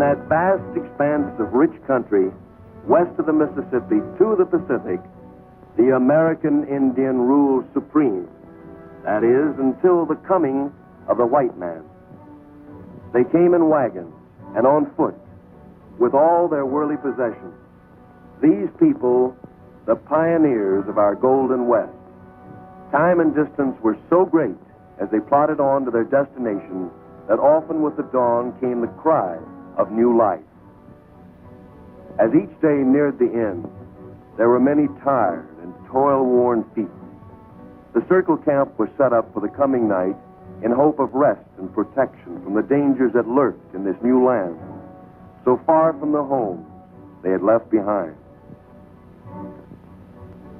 that vast expanse of rich country, west of the Mississippi to the Pacific, the American Indian rules supreme. That is, until the coming of the white man. They came in wagons and on foot, with all their worldly possessions. These people, the pioneers of our Golden West. Time and distance were so great as they plodded on to their destination that often with the dawn came the cry of new life. As each day neared the end, there were many tired and toil-worn feet. The circle camp was set up for the coming night in hope of rest and protection from the dangers that lurked in this new land, so far from the homes they had left behind.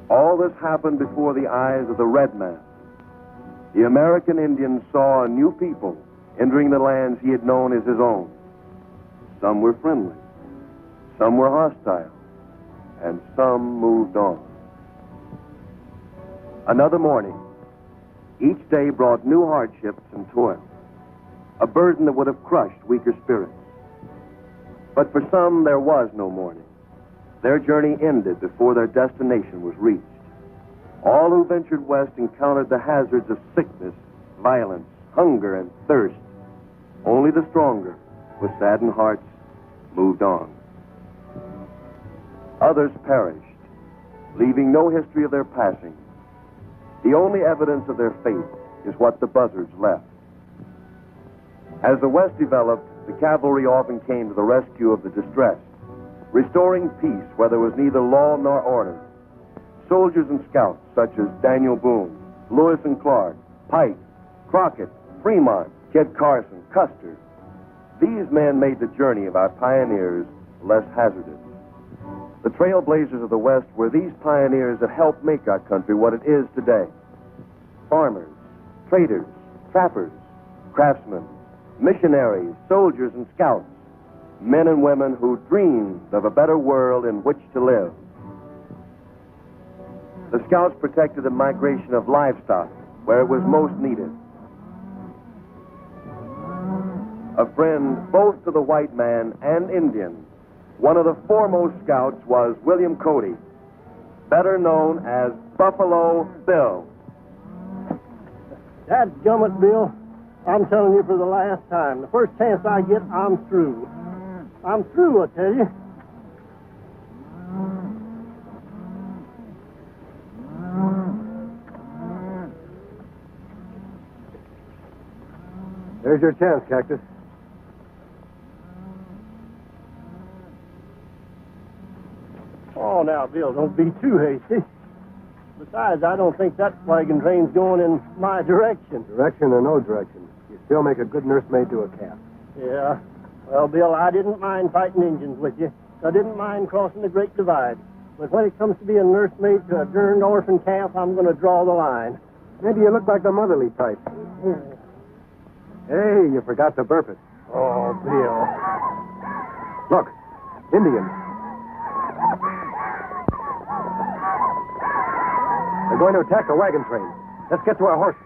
All this happened before the eyes of the red man. The American Indian saw a new people entering the lands he had known as his own. Some were friendly, some were hostile, and some moved on. Another morning, each day brought new hardships and toil, a burden that would have crushed weaker spirits. But for some, there was no morning. Their journey ended before their destination was reached. All who ventured west encountered the hazards of sickness, violence, hunger, and thirst. Only the stronger, with saddened hearts, moved on. Others perished, leaving no history of their passing. The only evidence of their fate is what the buzzards left. As the West developed, the cavalry often came to the rescue of the distressed, restoring peace where there was neither law nor order. Soldiers and scouts such as Daniel Boone, Lewis and Clark, Pike, Crockett, Fremont, Kit Carson, Custer. These men made the journey of our pioneers less hazardous. The trailblazers of the West were these pioneers that helped make our country what it is today. Farmers, traders, trappers, craftsmen, missionaries, soldiers, and scouts. Men and women who dreamed of a better world in which to live. The scouts protected the migration of livestock where it was most needed. A friend both to the white man and Indian, one of the foremost scouts was William Cody, better known as Buffalo Bill. Dadgummit, Bill. I'm telling you for the last time. The first chance I get, I'm through. I'm through, I tell you. There's your chance, Cactus. Oh, now, Bill, don't be too hasty. Besides, I don't think that wagon train's going in my direction. Direction or no direction, you still make a good nursemaid to a calf. Yeah. Well, Bill, I didn't mind fighting Indians with you. I didn't mind crossing the Great Divide. But when it comes to being nursemaid to a derned orphan calf, I'm going to draw the line. Maybe you look like the motherly type. Hey, you forgot to burp it. Oh, Bill. Look, Indians. They're going to attack the wagon train. Let's get to our horses.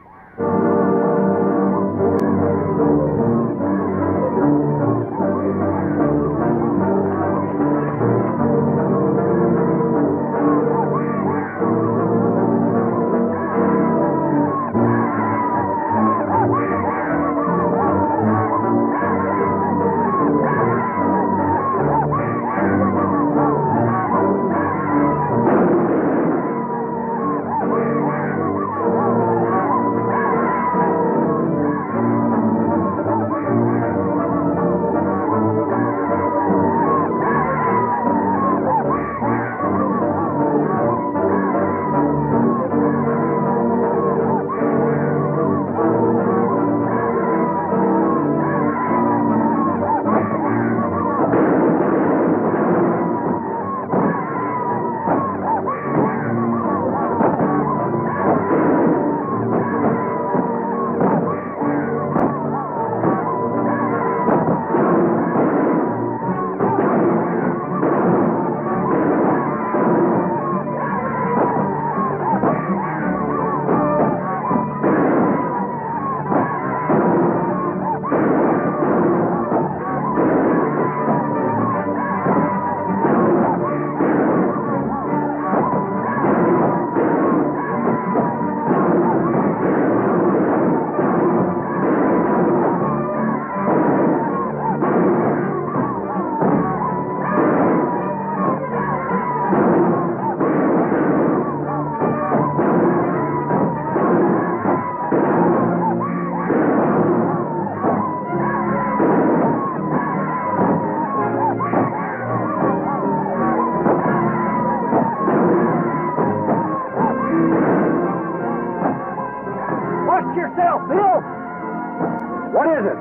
What is it?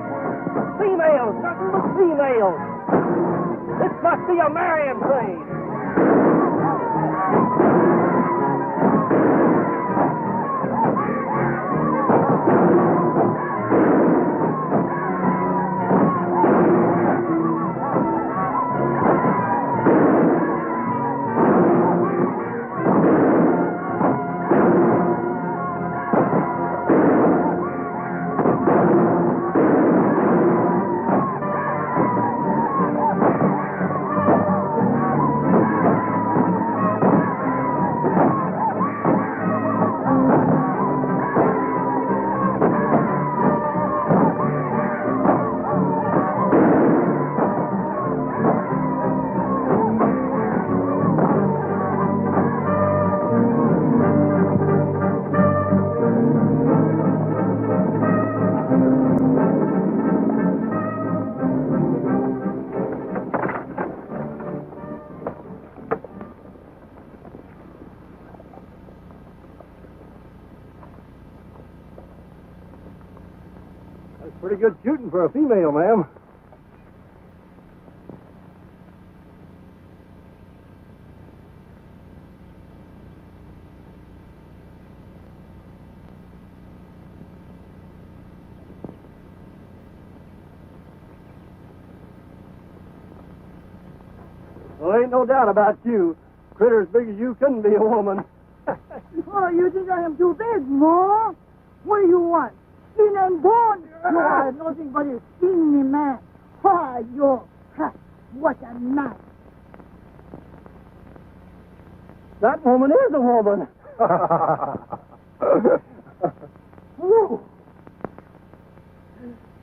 Females, nothing but females. This must be a marrying train. Pretty good shooting for a female, ma'am. Well, ain't no doubt about you. Critter as big as you couldn't be a woman. Oh, you think I am too big, no? What do you want? Skin and bone? You are nothing but a skinny man. Ha, you. Ha, what a man. That woman is a woman.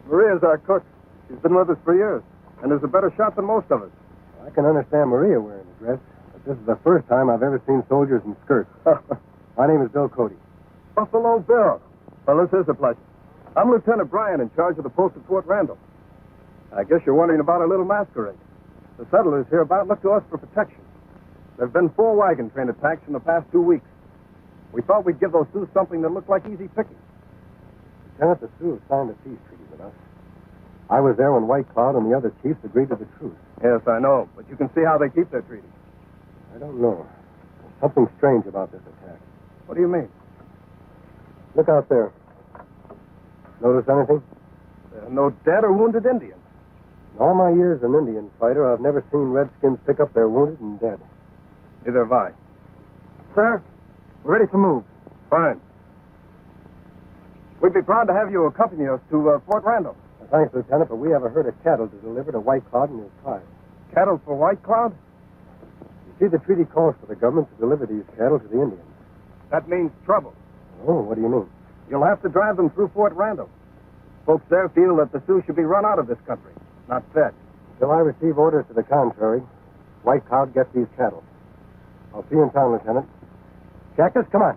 Maria's our cook. She's been with us for years, and is a better shot than most of us. I can understand Maria wearing a dress, but this is the first time I've ever seen soldiers in skirts. My name is Bill Cody. Buffalo Bill. Well, this is a pleasure. I'm Lieutenant Bryan, in charge of the post at Fort Randall. I guess you're wondering about our little masquerade. The settlers hereabout look to us for protection. There have been 4 wagon train attacks in the past 2 weeks. We thought we'd give those Sioux something that looked like easy picking. Lieutenant, the Sioux signed a peace treaty with us. I was there when White Cloud and the other chiefs agreed to the truce. Yes, I know, but you can see how they keep their treaty. I don't know. There's something strange about this attack. What do you mean? Look out there. Notice anything? There are no dead or wounded Indians. In all my years as an Indian fighter, I've never seen Redskins pick up their wounded and dead. Neither have I. Sir, we're ready to move. Fine. We'd be proud to have you accompany us to Fort Randall. Thanks, Lieutenant, but we have a herd of cattle to deliver to White Cloud and his tribe. Cattle for White Cloud? You see, the treaty calls for the government to deliver these cattle to the Indians. That means trouble. Oh, what do you mean? You'll have to drive them through Fort Randall. Folks there feel that the Sioux should be run out of this country, not fed. Until I receive orders to the contrary, White Cloud gets these cattle. I'll see you in town, Lieutenant. Jackers, come on.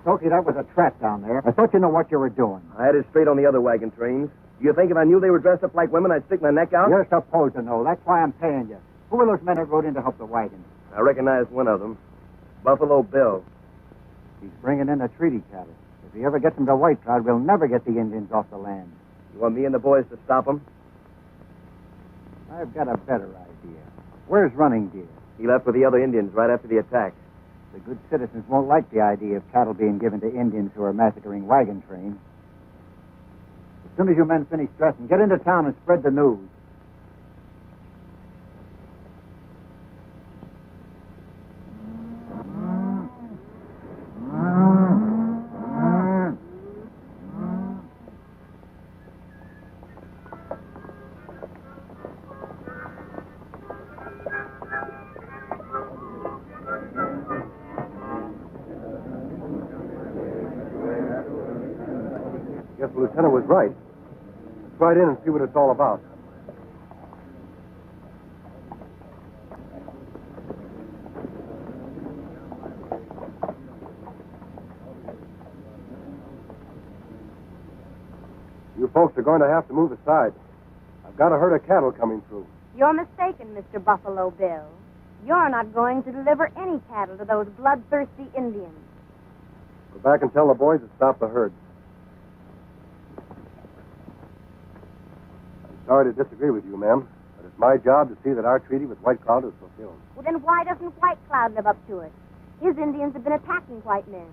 Toki, that was a trap down there. I thought you knew what you were doing. I had it straight on the other wagon trains. Do you think if I knew they were dressed up like women, I'd stick my neck out? You're supposed to know. That's why I'm paying you. Who were those men that rode in to help the wagon? I recognized one of them. Buffalo Bill. He's bringing in the treaty cattle. If he ever gets them to White Cloud, we'll never get the Indians off the land. You want me and the boys to stop him? I've got a better idea. Where's Running Deer? He left with the other Indians right after the attack. The good citizens won't like the idea of cattle being given to Indians who are massacring wagon trains. As soon as you men finish dressing, get into town and spread the news. Guess the lieutenant was right. Let's ride in and see what it's all about. You folks are going to have to move aside. I've got a herd of cattle coming through. You're mistaken, Mr. Buffalo Bill. You're not going to deliver any cattle to those bloodthirsty Indians. Go back and tell the boys to stop the herd. I'm sorry to disagree with you, ma'am, but it's my job to see that our treaty with White Cloud is fulfilled. Well, then why doesn't White Cloud live up to it? His Indians have been attacking white men.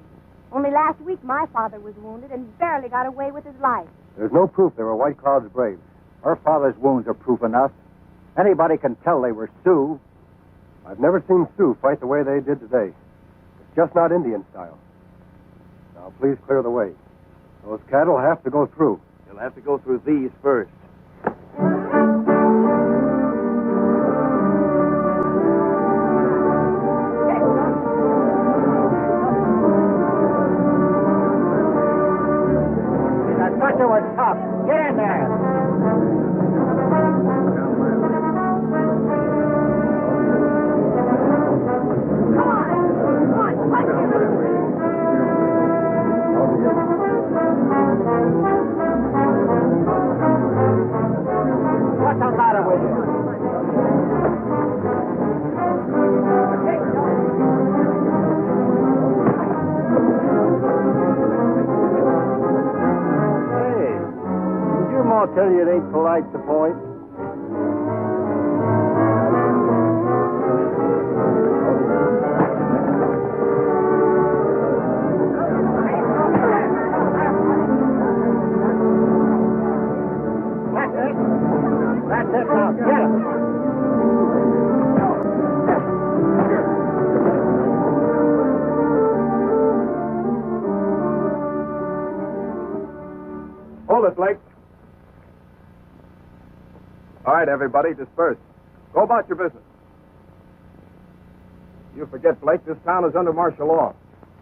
Only last week my father was wounded and barely got away with his life. There's no proof they were White Cloud's braves. Her father's wounds are proof enough. Anybody can tell they were Sioux. I've never seen Sioux fight the way they did today. It's just not Indian style. Now, please clear the way. Those cattle have to go through. You'll have to go through these first. I thought you were tough. Get in there. What's the matter with you? Hey, did your ma tell you it ain't polite to point? That's it now. Get him. Hold it, Blake. All right, everybody, disperse. Go about your business. You forget, Blake, this town is under martial law.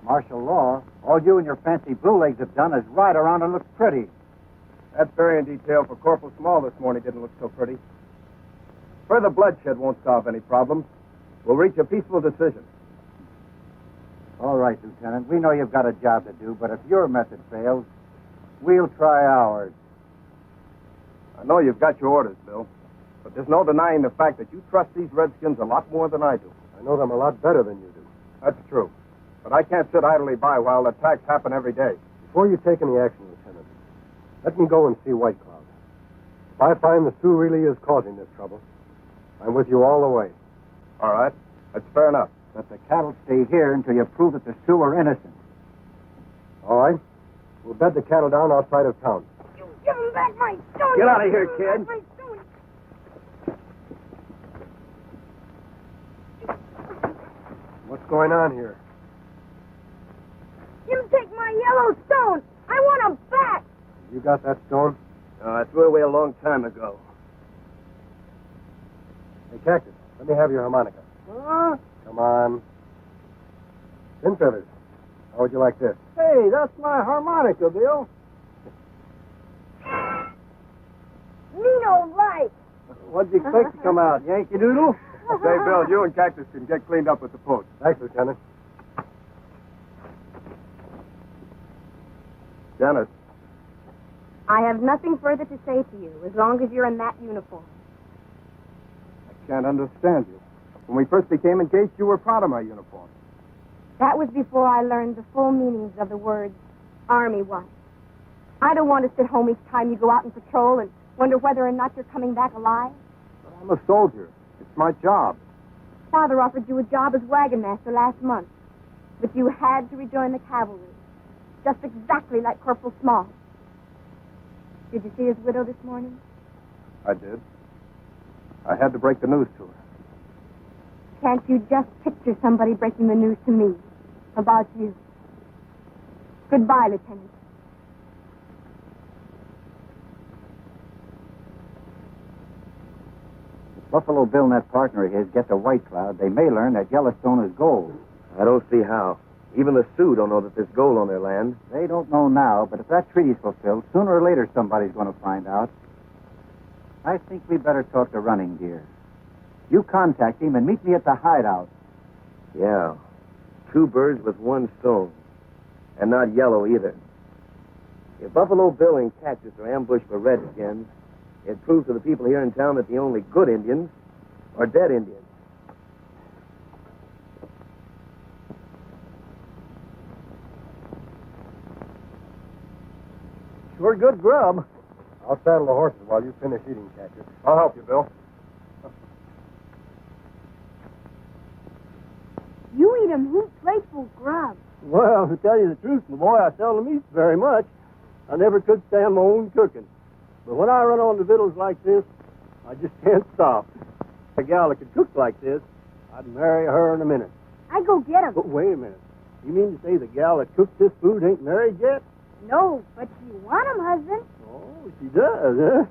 Martial law? All you and your fancy blue legs have done is ride around and look pretty. That burying detail for Corporal Small this morning didn't look so pretty. Further bloodshed won't solve any problems. We'll reach a peaceful decision. All right, Lieutenant. We know you've got a job to do, but if your method fails, we'll try ours. I know you've got your orders, Bill, but there's no denying the fact that you trust these Redskins a lot more than I do. I know them a lot better than you do. That's true. But I can't sit idly by while attacks happen every day. Before you take any action, Lieutenant, let me go and see White Cloud. If I find the Sioux really is causing this trouble, I'm with you all the way. All right. That's fair enough. But the cattle stay here until you prove that the Sioux are innocent. All right. We'll bed the cattle down outside of town. You give him back my stone. Get out of here, Give him kid. back my stone. What's going on here? You take my yellow stone. I want him back. You got that stone? I threw it away a long time ago. Hey, Cactus, let me have your harmonica. Huh? Come on. Tin feathers. How would you like this? Hey, that's my harmonica, Bill. Me don't like. What'd you expect to come out, Yankee Doodle? Say, Bill, you and Cactus can get cleaned up with the post. Thanks, Lieutenant. Dennis. I have nothing further to say to you as long as you're in that uniform. I can't understand you. When we first became engaged, you were proud of my uniform. That was before I learned the full meanings of the words Army wife. I don't want to sit home each time you go out and patrol and wonder whether or not you're coming back alive. But I'm a soldier. It's my job. Father offered you a job as wagon master last month, but you had to rejoin the cavalry, just exactly like Corporal Small. Did you see his widow this morning? I did. I had to break the news to her. Can't you just picture somebody breaking the news to me about you? Goodbye, Lieutenant. Buffalo Bill and that partner of his get to White Cloud, they may learn that Yellowstone is gold. I don't see how. Even the Sioux don't know that there's gold on their land. They don't know now, but if that treaty's fulfilled, sooner or later somebody's going to find out. I think we'd better talk to Running Gear. You contact him and meet me at the hideout. Yeah. 2 birds with 1 stone. And not yellow either. If Buffalo Bill and Cactus are ambushed by redskins, it proves to the people here in town that the only good Indians are dead Indians. Sure good grub. I'll saddle the horses while you finish eating, Cactus. I'll help you, Bill. You eat 'em heap grateful grub. Well, to tell you the truth, my boy, I seldom eat very much. I never could stand my own cooking. But when I run on to victuals like this, I just can't stop. A gal that could cook like this, I'd marry her in a minute. I go get 'em. But wait a minute. You mean to say the gal that cooked this food ain't married yet? No, but you want 'em, husband. Oh, she does, huh?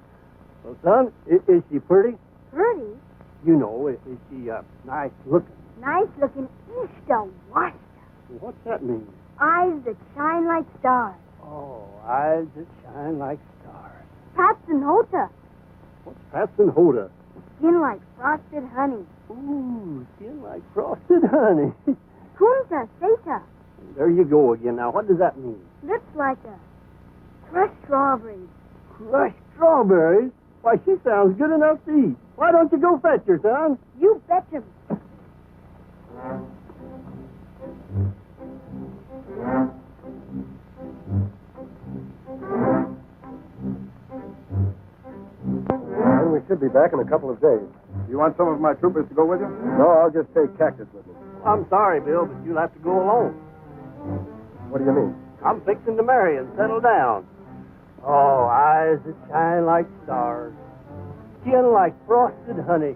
Well, son, is she pretty? Pretty, You know, is she nice looking? nice looking east of Washington. What's that mean? Eyes that shine like stars. Oh, eyes that shine like stars. Pats and Hota. What's Pats and Hoda? Skin like frosted honey. Ooh, skin like frosted honey. Punta Seta. There you go again. Now, what does that mean? Lips like a crushed strawberry. Crushed strawberries? Why, she sounds good enough to eat. Why don't you go fetch her, son? You betcha. And we should be back in a couple of days. You want some of my troopers to go with you? No, I'll just take Cactus with me. I'm sorry, Bill, but you'll have to go alone. What do you mean? I'm fixing to marry and settle down. Oh, eyes that shine like stars. Skin like frosted honey.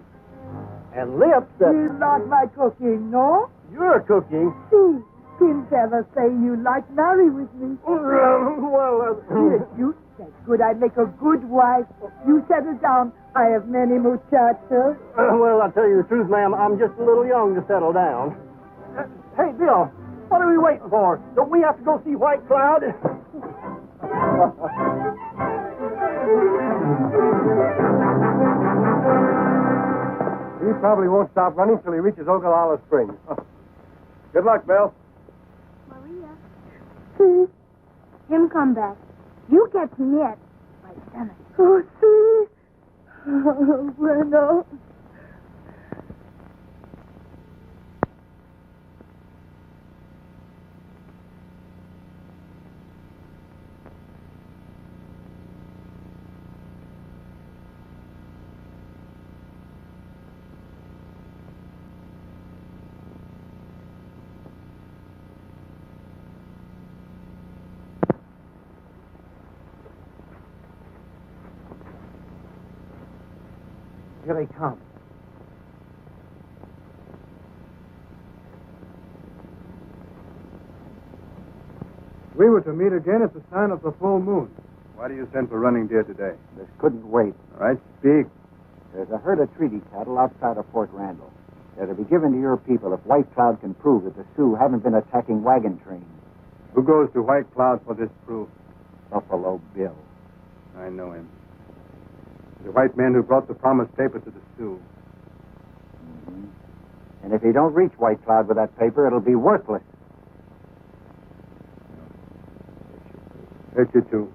And lips that... You like my cooking, no? You're cooking. See, didn't ever say you like marry with me. Yes, you. That's good. I make a good wife. You settle down. I have many muchachos. Well, I'll tell you the truth, ma'am. I'm just a little young to settle down. Hey, Bill, what are we waiting for? Don't we have to go see White Cloud? He probably won't stop running till he reaches Ogallala Springs. Good luck, Bill. Maria. See? Him come back. You catch him yet. My stomach. Oh, see? Oh, bueno. Here they come. We were to meet again at the sign of the full moon. Why do you send for running deer today? This couldn't wait. All right, speak. There's a herd of treaty cattle outside of Fort Randall. They're to be given to your people if White Cloud can prove that the Sioux haven't been attacking wagon trains. Who goes to White Cloud for this proof? Buffalo Bill. I know him. The white man who brought the promised paper to the Sioux. Mm-hmm. And if he don't reach White Cloud with that paper, it'll be worthless. Hurt you too.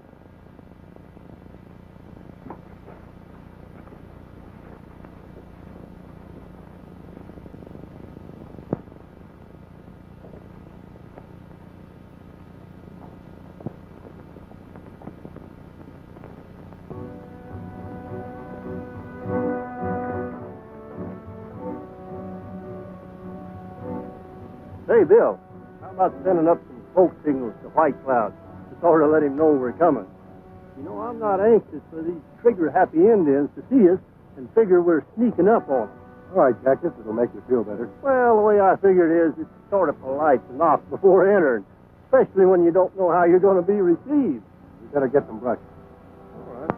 Hey, Bill, how about sending up some smoke signals to White Cloud to sort of let him know we're coming? You know, I'm not anxious for these trigger-happy Indians to see us and figure we're sneaking up on them. All right, Cactus, it'll make you feel better. Well, the way I figure it is, it's sort of polite to knock before entering, especially when you don't know how you're going to be received. You better get some brush. All right.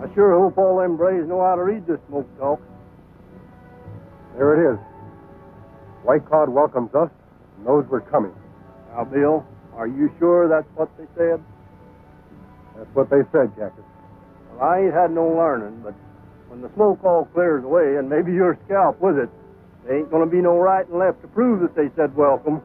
I sure hope all them braves know how to read this smoke talk. There it is. White Cloud welcomes us and knows we're coming. Now, Bill, are you sure that's what they said? That's what they said, Cactus. Well, I ain't had no learning, but when the smoke all clears away, and maybe your scalp with it, there ain't going to be no right and left to prove that they said welcome.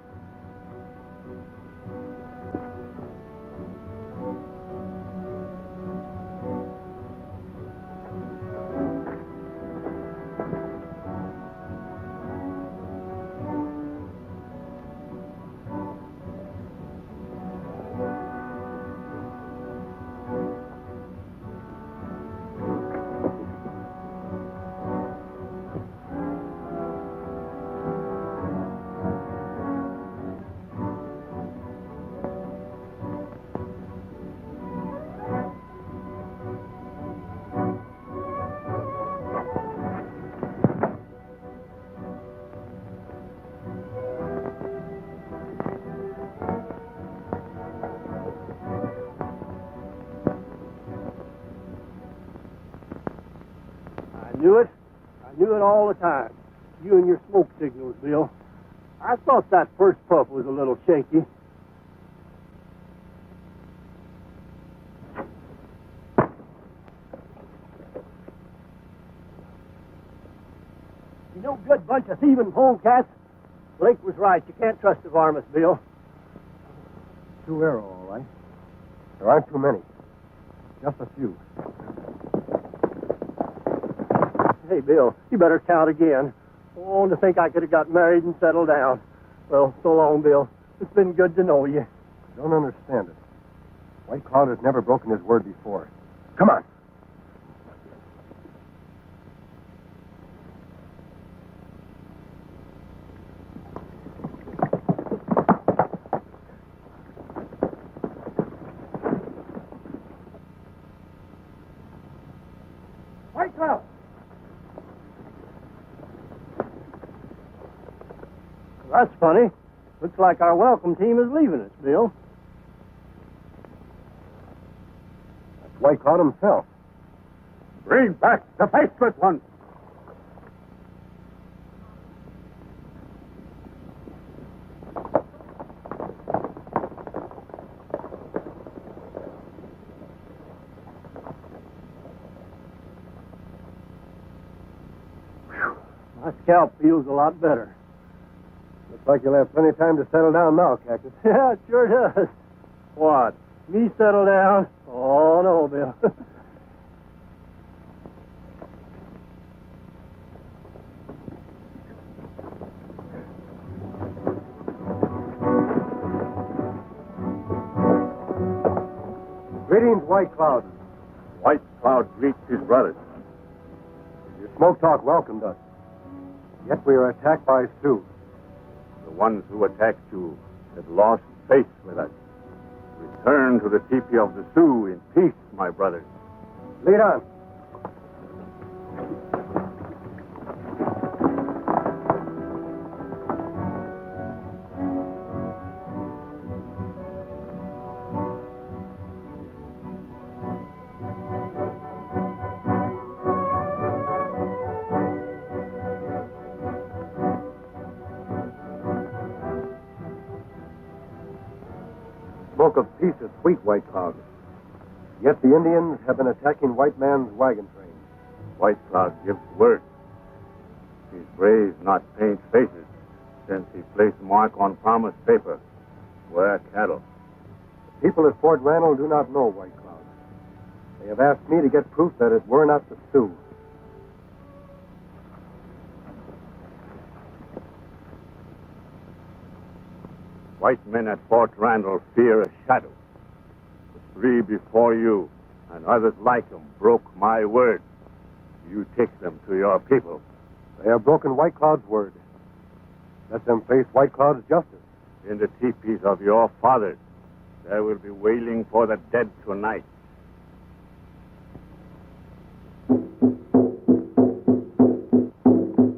I knew it all the time. You and your smoke signals, Bill. I thought that first puff was a little shaky. You know, good bunch of thieving polecats. Blake was right. You can't trust the varmints, Bill. Two arrow, all right. There aren't too many. Just a few. Hey, Bill, you better count again. Oh, to think I could have got married and settled down. Well, so long, Bill. It's been good to know you. I don't understand it. White Cloud has never broken his word before. Come on. White Cloud! That's funny. Looks like our welcome team is leaving us, Bill. That's White Cloud himself. Bring back the faceless one. My scalp feels a lot better. Looks like you'll have plenty of time to settle down now, Cactus. Yeah, it sure does. What? Me settle down? Oh, no, Bill. Greetings, White Cloud. White Cloud greets his brothers. Your smoke talk welcomed us. Yet we are attacked by Sioux. The ones who attacked you had lost faith with us. Return to the teepee of the Sioux in peace, my brothers. Lead on. Smoke of peace is sweet, White Cloud. Yet the Indians have been attacking white man's wagon train. White Cloud gives word. His braves not paint faces, since he placed mark on promised paper. Where cattle. The people at Fort Randall do not know White Cloud. They have asked me to get proof that it were not the Sioux. White men at Fort Randall fear a shadow. The three before you and others like them broke my word. You take them to your people. They have broken White Cloud's word. Let them face White Cloud's justice. In the teepees of your fathers, there will be wailing for the dead tonight.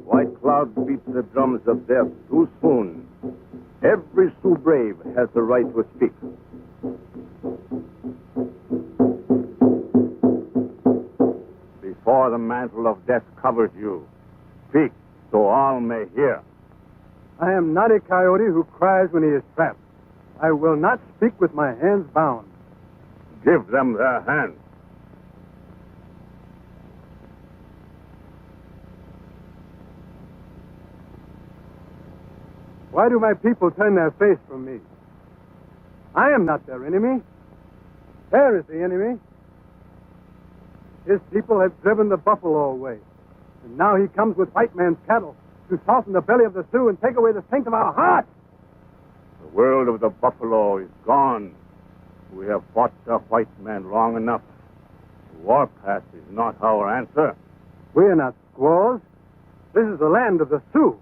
White Cloud beats the drums of death too soon. Every Sioux brave has the right to speak. before the mantle of death covers you. Speak, so all may hear. I am not a coyote who cries when he is trapped. I will not speak with my hands bound. Give them their hands. Why do my people turn their face from me? I am not their enemy. There is the enemy. His people have driven the buffalo away. And now he comes with white man's cattle to soften the belly of the Sioux and take away the strength of our hearts. The world of the buffalo is gone. We have fought the white man long enough. The warpath is not our answer. We are not squaws. This is the land of the Sioux.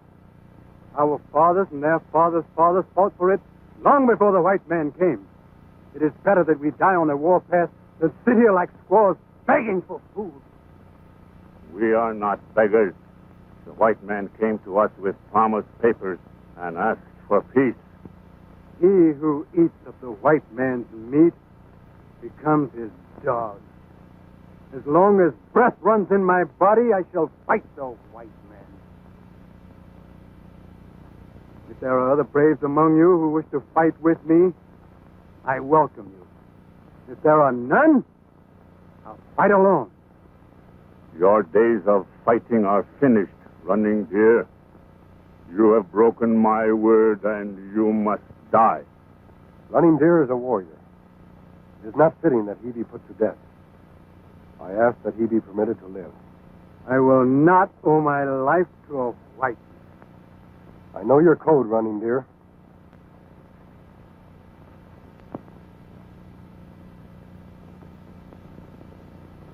Our fathers and their fathers' fathers fought for it long before the white man came. It is better that we die on the warpath than sit here like squaws begging for food. We are not beggars. The white man came to us with promised papers and asked for peace. He who eats of the white man's meat becomes his dog. As long as breath runs in my body, I shall fight the white man. If there are other braves among you who wish to fight with me, I welcome you. If there are none, I'll fight alone. Your days of fighting are finished, Running Deer. You have broken my word, and you must die. Running Deer is a warrior. It is not fitting that he be put to death. I ask that he be permitted to live. I will not owe my life to a white man. I know your code, Running Deer.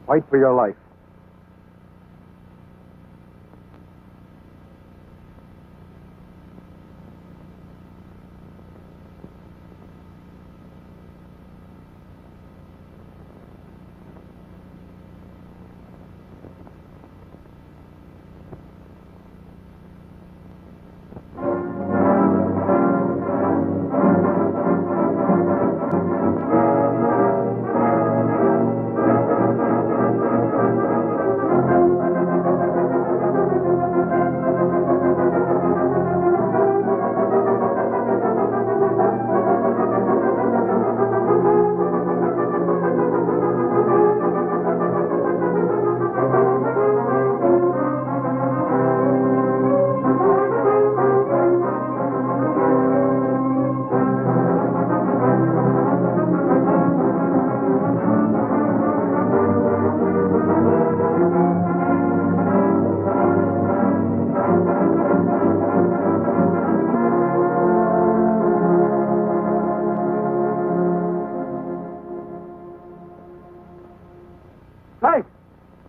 Fight for your life.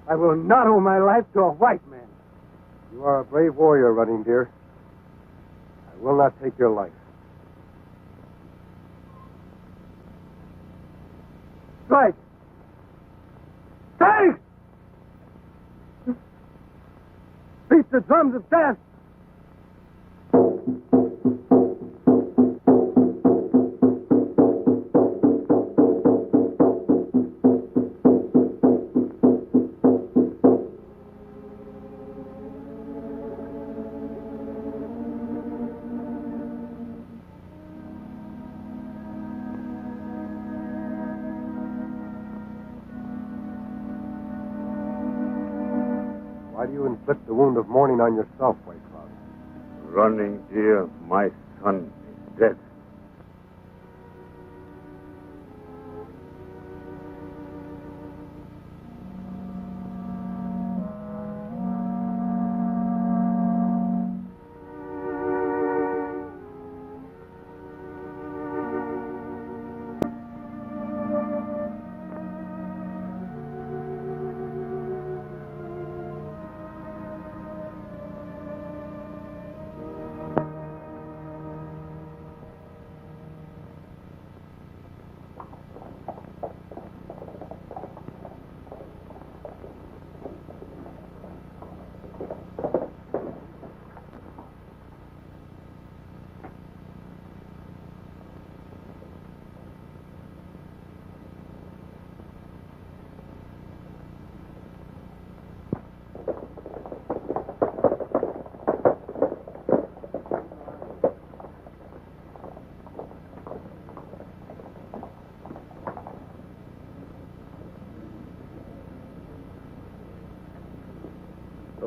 I will not owe my life to a white man. You are a brave warrior, Running Deer. I will not take your life. Strike! Strike! Beat the drums of death! Why do you inflict the wound of mourning on yourself, White Cloud? Running Deer, my son is dead.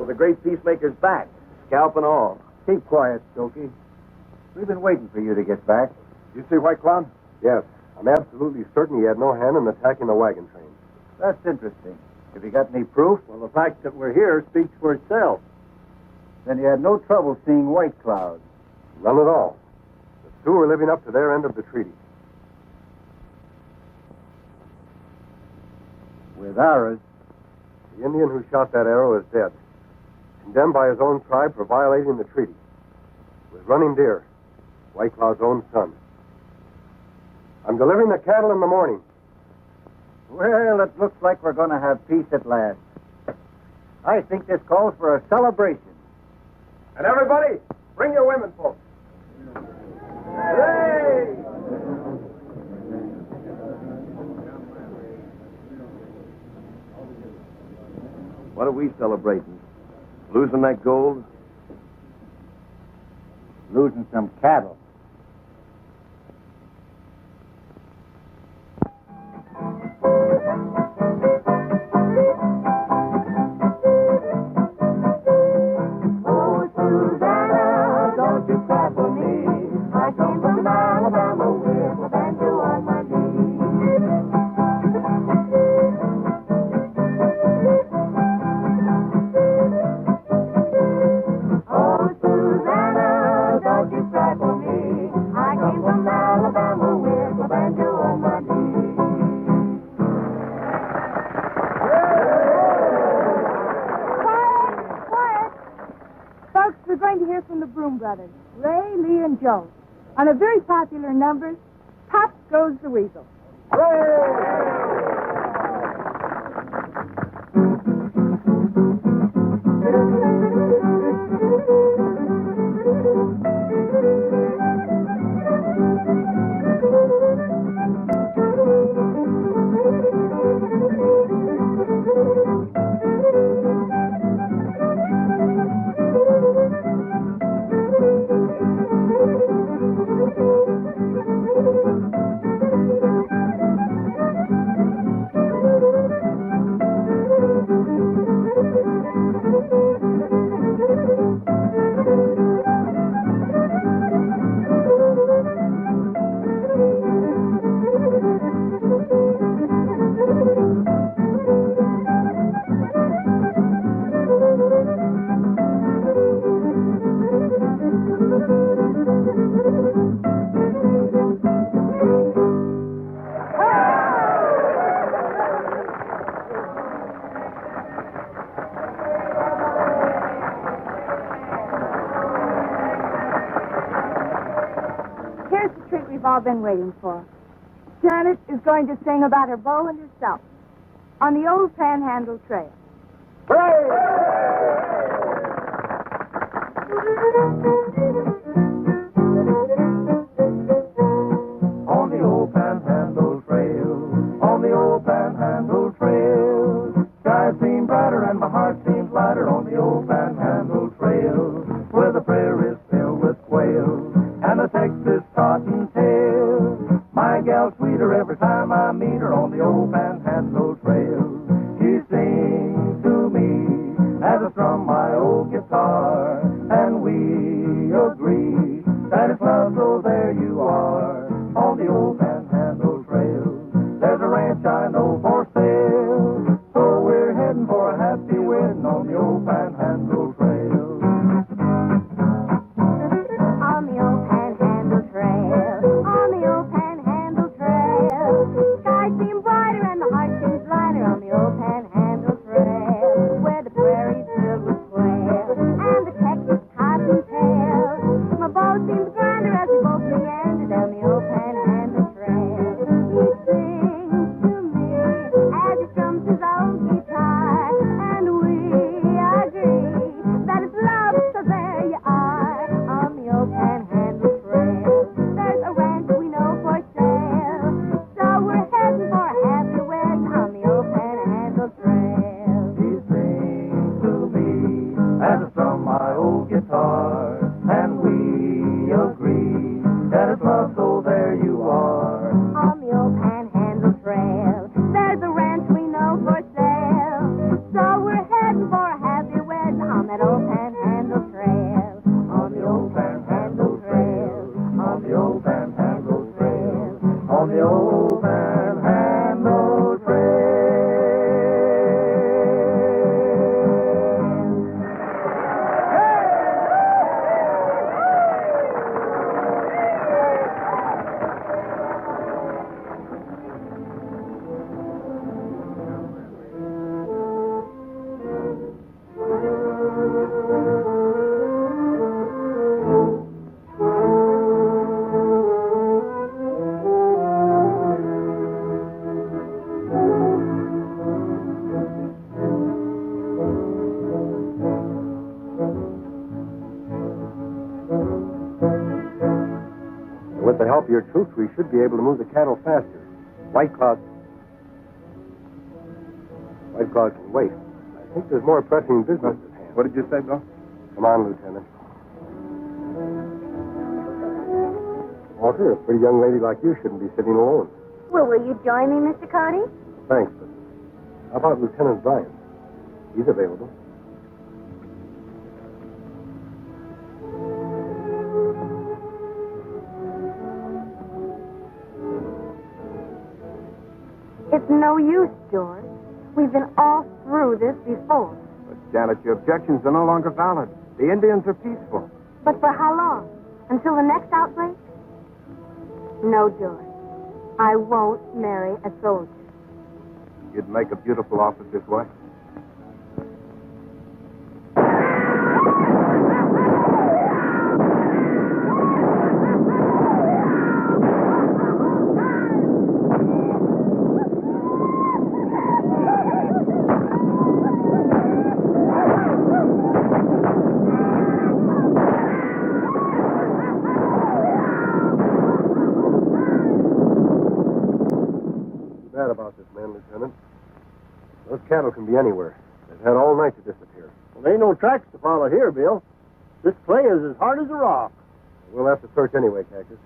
So the great peacemaker's back, scalp and all. Keep quiet, Stokey. We've been waiting for you to get back. You see White Cloud? Yes. I'm absolutely certain he had no hand in attacking the wagon train. That's interesting. Have you got any proof? Well, the fact that we're here speaks for itself. Then you had no trouble seeing White Cloud. None at all. The Sioux are living up to their end of the treaty. With ours, The Indian who shot that arrow is dead, condemned by his own tribe for violating the treaty. With Running Deer, White Cloud's own son. I'm delivering the cattle in the morning. well, it looks like we're going to have peace at last. I think this calls for a celebration. And everybody, bring your women folks. Hey! What are we celebrating? Losing that gold? Losing some cattle. Oh, Susanna, don't you cry for me. I came from Alabama with a banjo on my knee. Oh, Susanna, don't you cry for me. I came from Alabama with a banjo on my knee. Quiet! Folks, we're going to hear from the Broom Brothers, Ray, Lee, and Joe, on a very popular number, Pop Goes the Weasel. Here's the treat we've all been waiting for. Janet is going to sing about her beau and herself on the old Panhandle Trail. On the old Panhandle Trail, on the old Panhandle Trail, skies seem brighter and my heart seems lighter on the old Panhandle Trail, where the prairie's filled with quail and the Texas cottontail. My gal's sweeter every time I meet her on the old Panhandle Trail. She sings to me as I strum my old guitar, and we agree that it's love, so there you are on the old Panhandle Trail. There's a ranch I know for sale, so we're heading for a happy wedding on the old Panhandle Trail. On the old Panhandle Trail, on the old Panhandle Trail, skies seem brighter and the heart seems lighter on the old Panhandle Trail, where the prairie's filled with quail and the Texas cottontail. My bow seems grander as we both meander down the old Panhandle Trail. He sings to me as he strums his old guitar, and we agree that it's love, so there you are on the old Panhandle Trail. There's a ranch we know for sale, so we're heading for a happy wedding on the old Panhandle Trail. She sings to me as I strum my old guitar, and we agree that it's love, so there you are. On the old Panhandle Trail, there's a ranch we know for sale, so we're heading for a happy wedding on help of your troops, we should be able to move the cattle faster. White Cloud can wait. I think there's more pressing business at hand. What did you say, Bill? Come on, Lieutenant. Walter, a pretty young lady like you shouldn't be sitting alone. Well, will you join me, Mr. Cody? Thanks, but how about Lieutenant Bryan? He's available. It's no use, George. We've been all through this before. But, Janet, your objections are no longer valid. The Indians are peaceful. But for how long? Until the next outbreak? No, George. I won't marry a soldier. You'd make a beautiful officer's wife. About this man, Lieutenant. Those cattle can be anywhere. They've had all night to disappear. Well, there ain't no tracks to follow here, Bill. This clay is as hard as a rock. We'll have to search anyway, Cactus.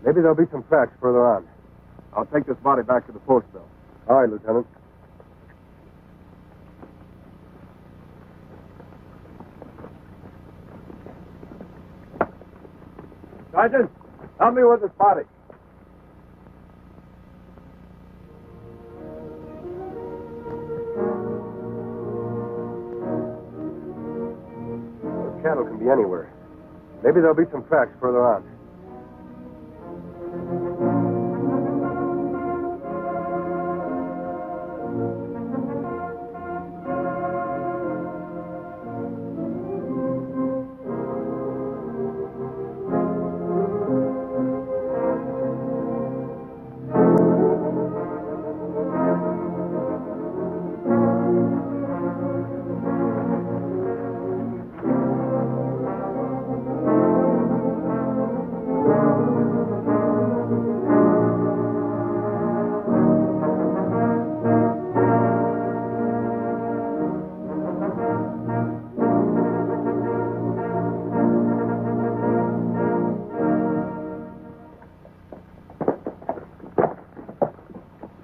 Maybe there'll be some tracks further on. I'll take this body back to the post, Bill. All right, Lieutenant. Sergeant, help me with this body. Cattle can be anywhere. Maybe there'll be some tracks further on.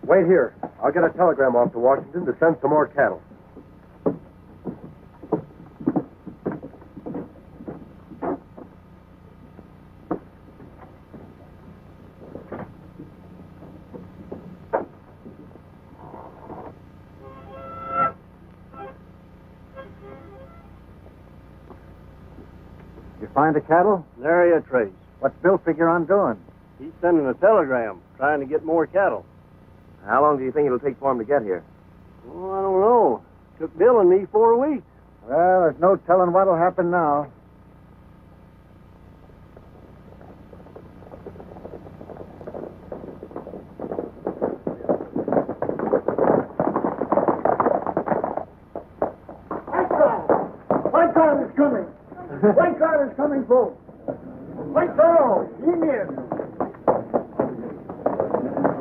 Wait here. I'll get a telegram off to Washington to send some more cattle. You find the cattle? Nary a trace. What's Bill figure on doing? He's sending a telegram, trying to get more cattle. How long do you think it'll take for him to get here? Oh, I don't know. Took Bill and me 4 weeks. Well, there's no telling what'll happen now. White Cloud is coming. White Cloud is coming, folks. White Cloud, in here.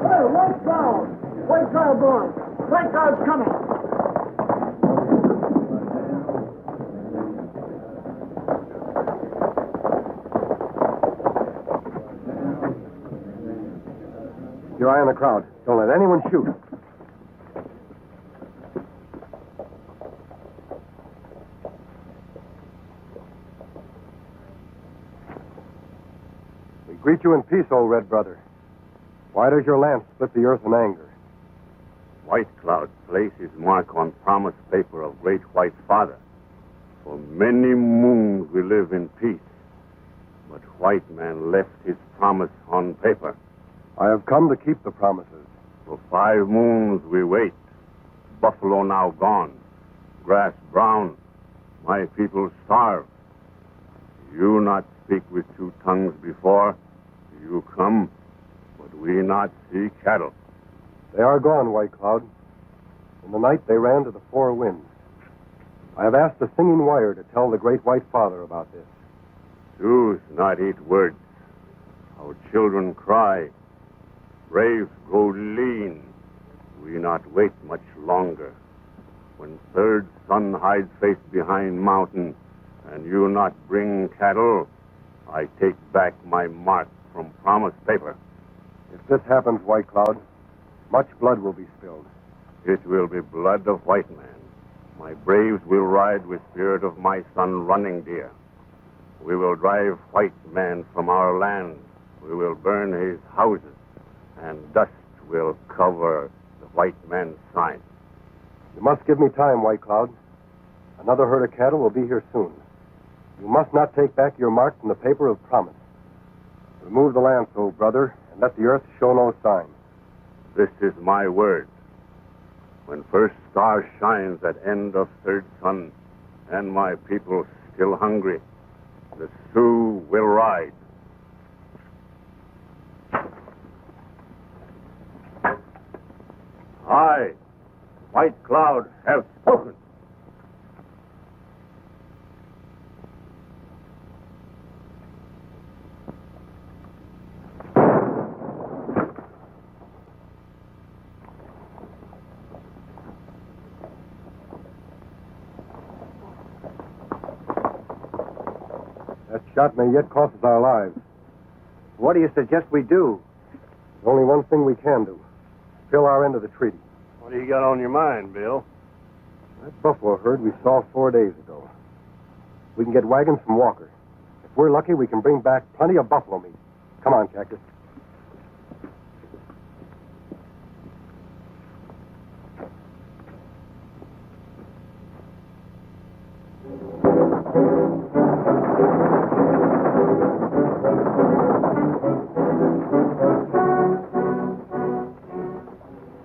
Hey, White Cloud. White Cloud, boy. White Cloud's coming. Keep your eye on the crowd. Don't let anyone shoot. We greet you in peace, old red brother. Why does your lance split the earth in anger? White Cloud placed his mark on promise paper of Great White Father. For many moons we live in peace. But White Man left his promise on paper. I have come to keep the promises. For 5 moons we wait. Buffalo now gone. Grass brown. My people starve. You not speak with 2 tongues before. You come, but we not see cattle. They are gone, White Cloud. In the night they ran to the 4 winds. I have asked the singing wire to tell the Great White Father about this. Sioux not eat words. Our children cry. Braves grow lean. We not wait much longer. When third son hides face behind mountain, and you not bring cattle, I take back my mark from promise paper. If this happens, White Cloud, much blood will be spilled. It will be blood of white man. My braves will ride with spirit of my son Running Deer. We will drive white man from our land. We will burn his houses, and dust will cover the white man's sign. You must give me time, White Cloud. Another herd of cattle will be here soon. You must not take back your mark from the paper of promise. Remove the lancel, brother, and let the earth show no sign. This is my word. When first star shines at end of third sun, and my people still hungry, the Sioux will ride. I, White Cloud, have spoken. That shot may yet cost us our lives. What do you suggest we do? There's only one thing we can do. Fill our end of the treaty. What do you got on your mind, Bill? That buffalo herd we saw 4 days ago. We can get wagons from Walker. If we're lucky, we can bring back plenty of buffalo meat. Come on, Cactus.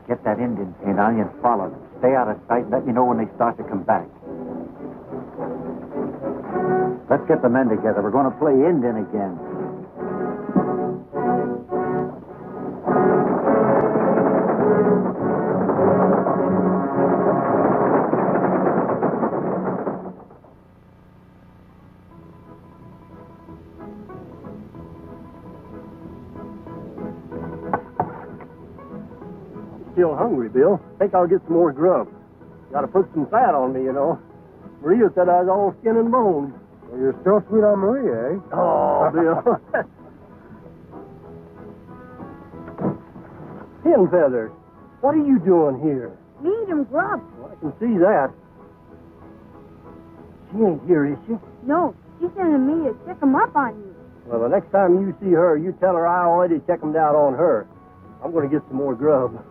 Get that Indian paint on you and follow them. Stay out of sight and let me know when they start to come back. Let's get the men together. We're going to play Indian again. Still hungry, Bill. Think I'll get some more grub. Got to put some fat on me, you know. Maria said I was all skin and bones. Well, you're still sweet on Maria, eh? Oh, Bill. Pin Feather, what are you doing here? Need him grub. Well, I can see that. She ain't here, is she? No, she's sending me to check him up on you. Well, the next time you see her, you tell her I already checked him down on her. I'm going to get some more grub.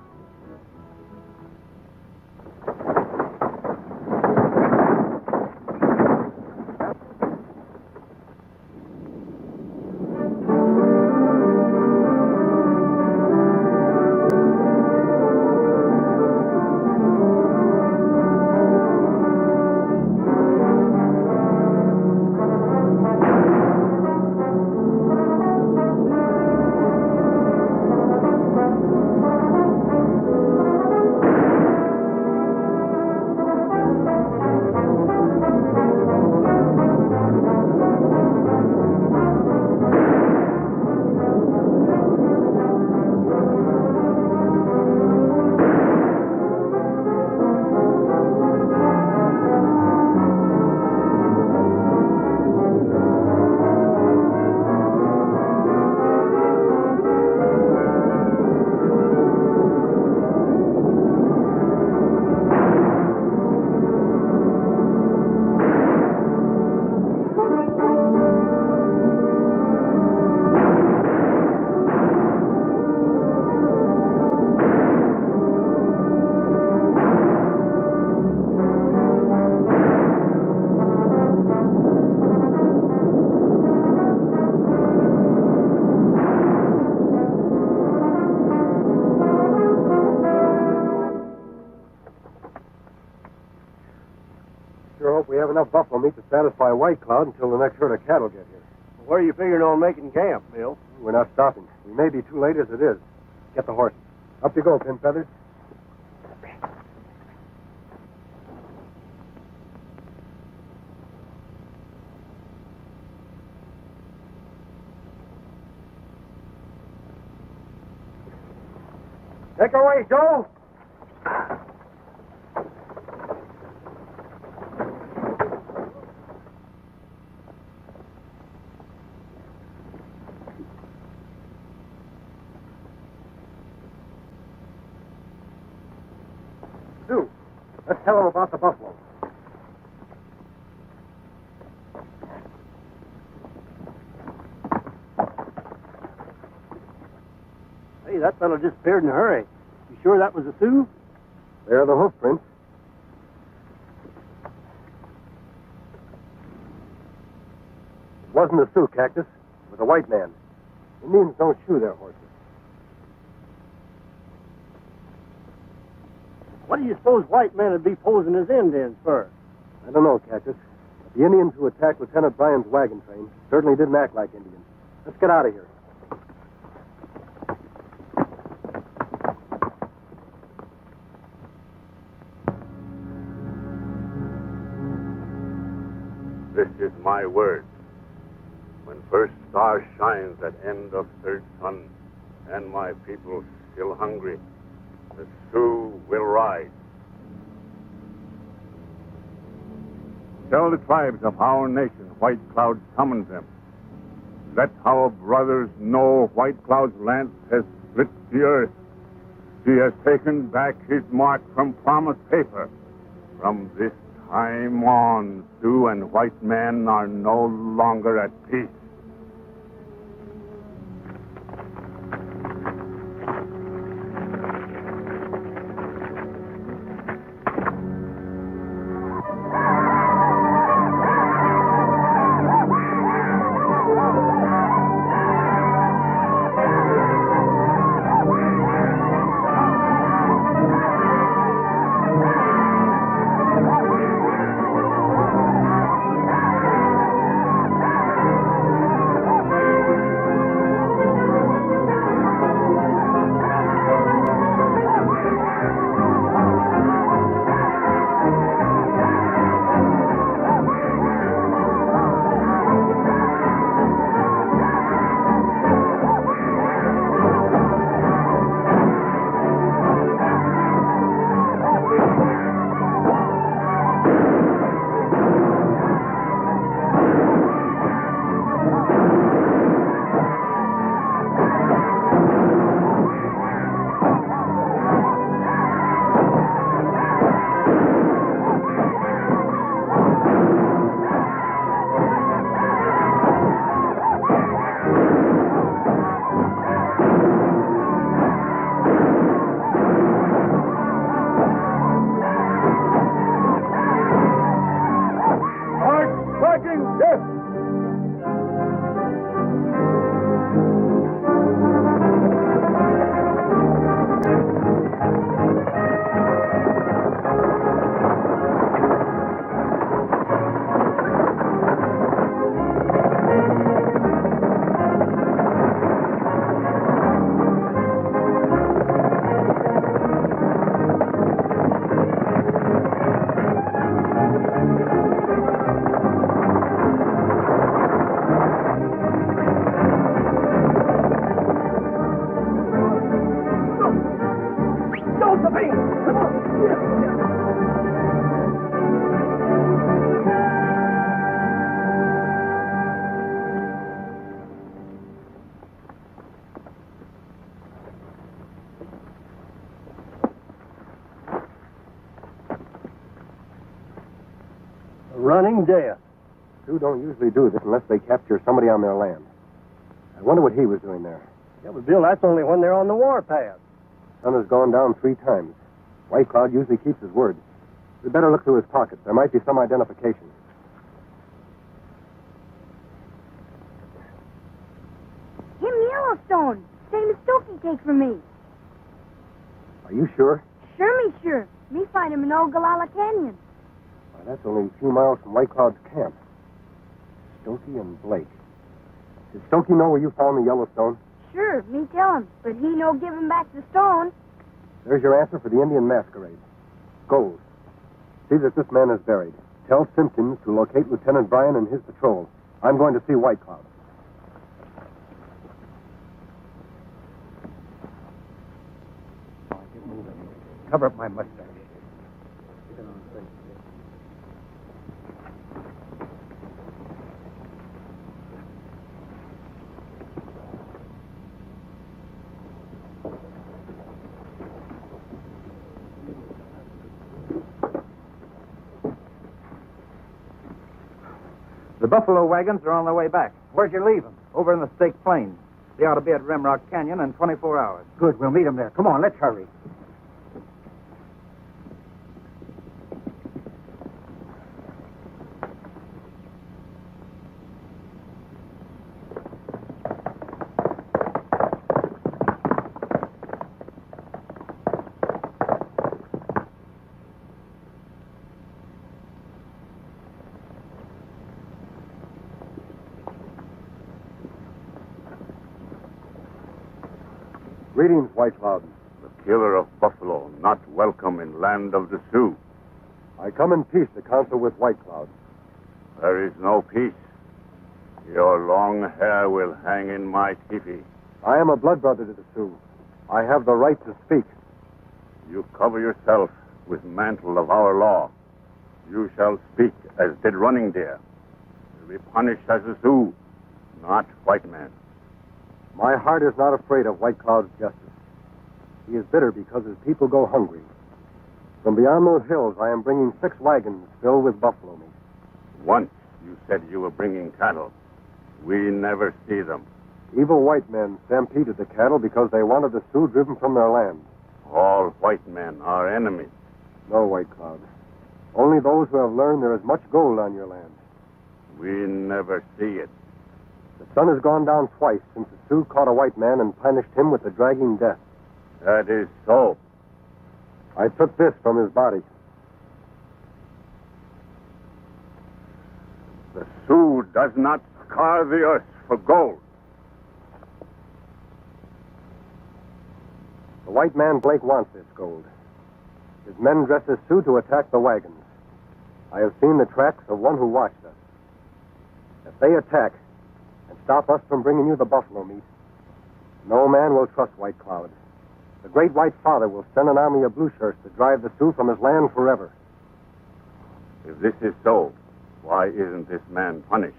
Sure hope we have enough buffalo meat to satisfy White Cloud until the next herd of cattle get here. Where are you figuring on making camp, Bill? We're not stopping. We may be too late as it is. Get the horses. Up you go, Pin Feathers. Take her away, Joe. Sioux, let's tell him about the buffalo. Hey, that fellow disappeared in a hurry. You sure that was a Sioux? There are the hoof prints. It wasn't a Sioux, Cactus. It was a white man. Indians don't shoe their horses. What do you suppose white men would be posing as Indians for? I don't know, Cactus. But the Indians who attacked Lieutenant Bryan's wagon train certainly didn't act like Indians. Let's get out of here. This is my word. When first star shines at end of third sun, and my people still hungry, the Sioux will rise. Tell the tribes of our nation White Cloud summons them. Let our brothers know White Cloud's lance has split the earth. He has taken back his mark from promised paper. From this time on, Sioux and white men are no longer at peace. Running death. Sioux don't usually do this unless they capture somebody on their land. I wonder what he was doing there. Yeah, but Bill, that's only when they're on the warpath. Sun has gone down 3 times. White Cloud usually keeps his word. We'd better look through his pockets. There might be some identification. Him Yellowstone. Same as Stokey take from me. Are you sure? Sure. Me find him in Ogallala Canyon. Why, that's only a few miles from White Cloud's camp. Stokey and Blake. Did Stokey know where you found the Yellowstone? Sure, me tell him. But he no give him back the stone. There's your answer for the Indian masquerade. Gold. See that this man is buried. Tell Simpkins to locate Lieutenant Bryan and his patrol. I'm going to see White Cloud. cover up my mustache. The buffalo wagons are on their way back. Where'd you leave them? Over in the Stake Plains. They ought to be at Rimrock Canyon in 24 hours. Good. We'll meet them there. Come on, let's hurry. Greetings, White Cloud. The killer of buffalo, not welcome in land of the Sioux. I come in peace to counsel with White Cloud. There is no peace. Your long hair will hang in my teepee. I am a blood brother to the Sioux. I have the right to speak. You cover yourself with mantle of our law. You shall speak as did Running Deer. You'll be punished as a Sioux, not white man. My heart is not afraid of White Cloud's justice. He is bitter because his people go hungry. From beyond those hills, I am bringing 6 wagons filled with buffalo meat. Once you said you were bringing cattle. We never see them. Evil white men stampeded the cattle because they wanted the Sioux driven from their land. All white men are enemies. No, White Cloud. Only those who have learned there is much gold on your land. We never see it. The sun has gone down twice since the Sioux caught a white man and punished him with the dragging death. That is so. I took this from his body. The Sioux does not scar the earth for gold. The white man Blake wants this gold. His men dress as Sioux to attack the wagons. I have seen the tracks of one who watched us. If they attack and stop us from bringing you the buffalo meat, no man will trust White Cloud. The great White Father will send an army of blue shirts to drive the Sioux from his land forever. If this is so, why isn't this man punished?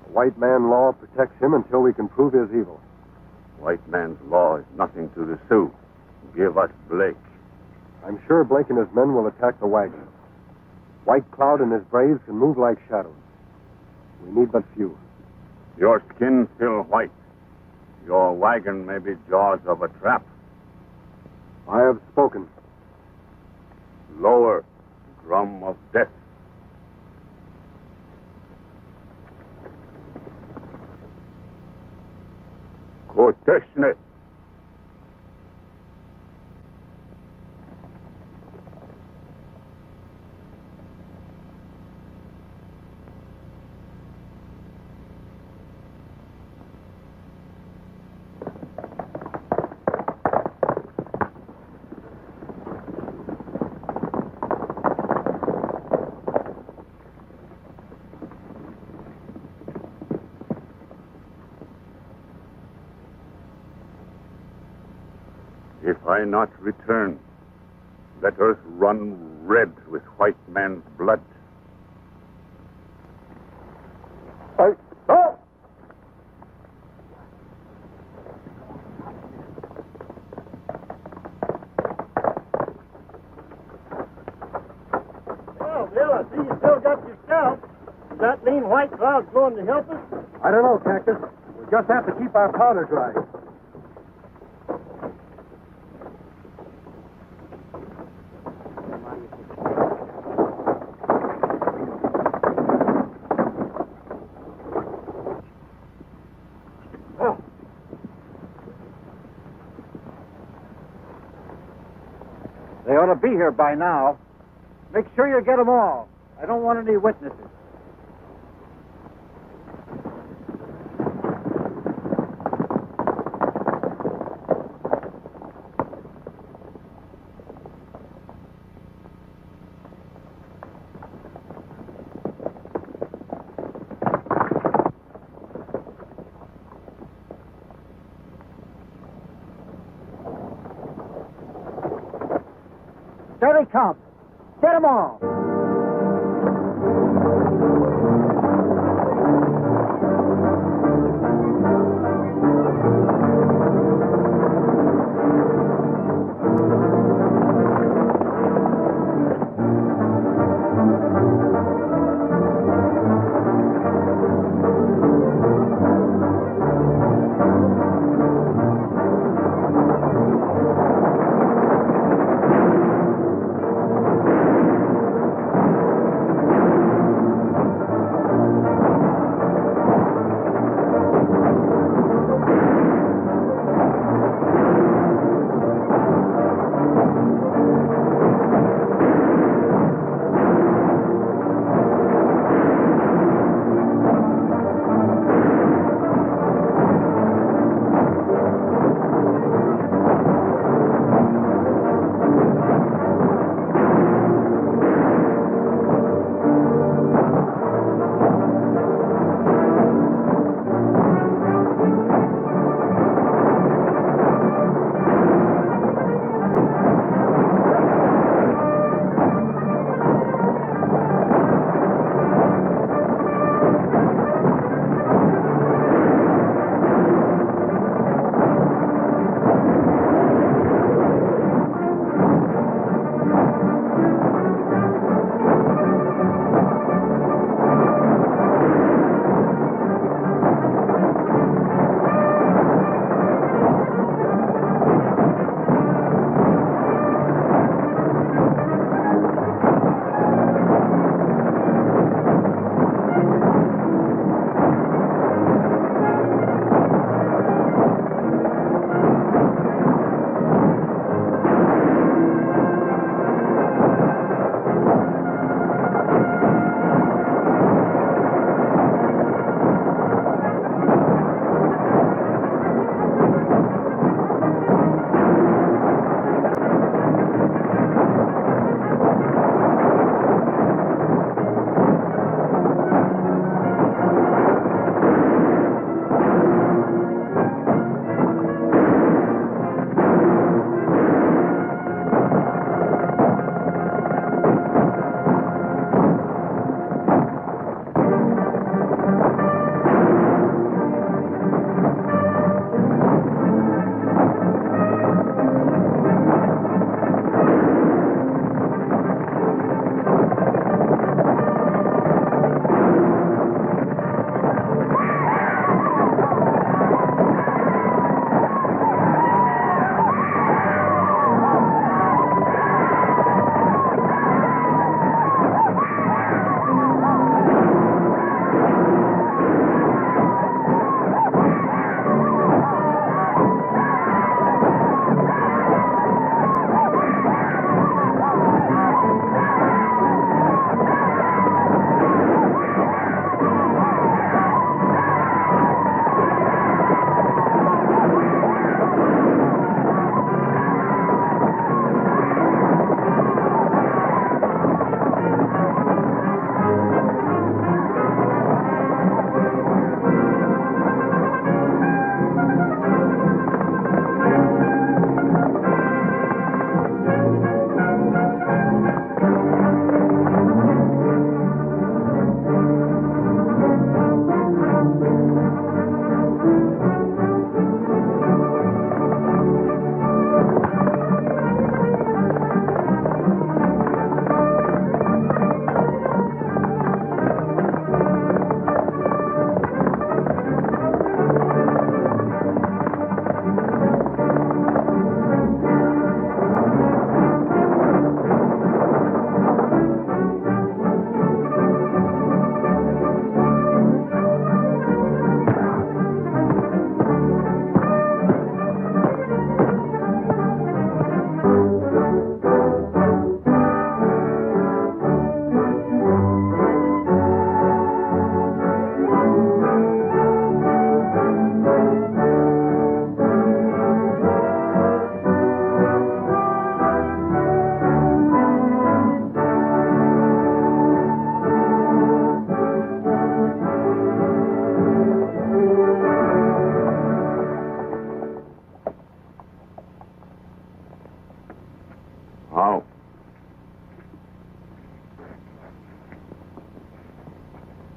The white man law protects him until we can prove his evil. White man's law is nothing to the Sioux. Give us Blake. I'm sure Blake and his men will attack the wagons. White Cloud and his braves can move like shadows. We need but few. Your skin still white. Your wagon may be jaws of a trap. I have spoken. Lower, drum of death. Koteshne. If I not return, let earth run red with white man's blood. Oh! Well, Bill, I see you still got your scalp. Does that mean White Cloud's going to help us? I don't know, Cactus. We just have to keep our powder dry. They ought to be here by now. Make sure you get them all. I don't want any witnesses. There they come. Get them all.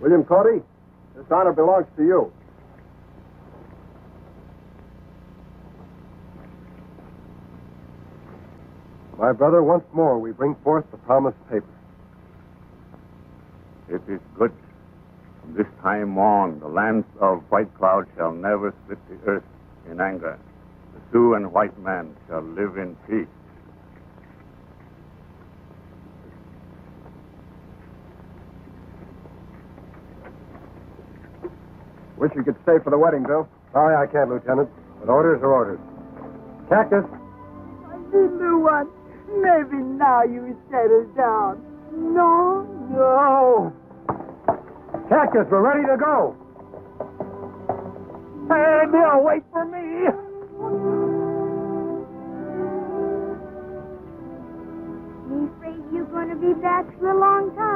William Cody, this honor belongs to you. My brother, once more we bring forth the promised paper. It is good. From this time on, the lands of White Cloud shall never split the earth in anger. The Sioux and white man shall live in peace. Wish you could stay for the wedding, Bill. Sorry I can't, Lieutenant. But orders are orders. Cactus! My little one, maybe now you settle down. No? No! Cactus, we're ready to go. Hey, Bill, wait for me. Me afraid you're going to be back for a long time.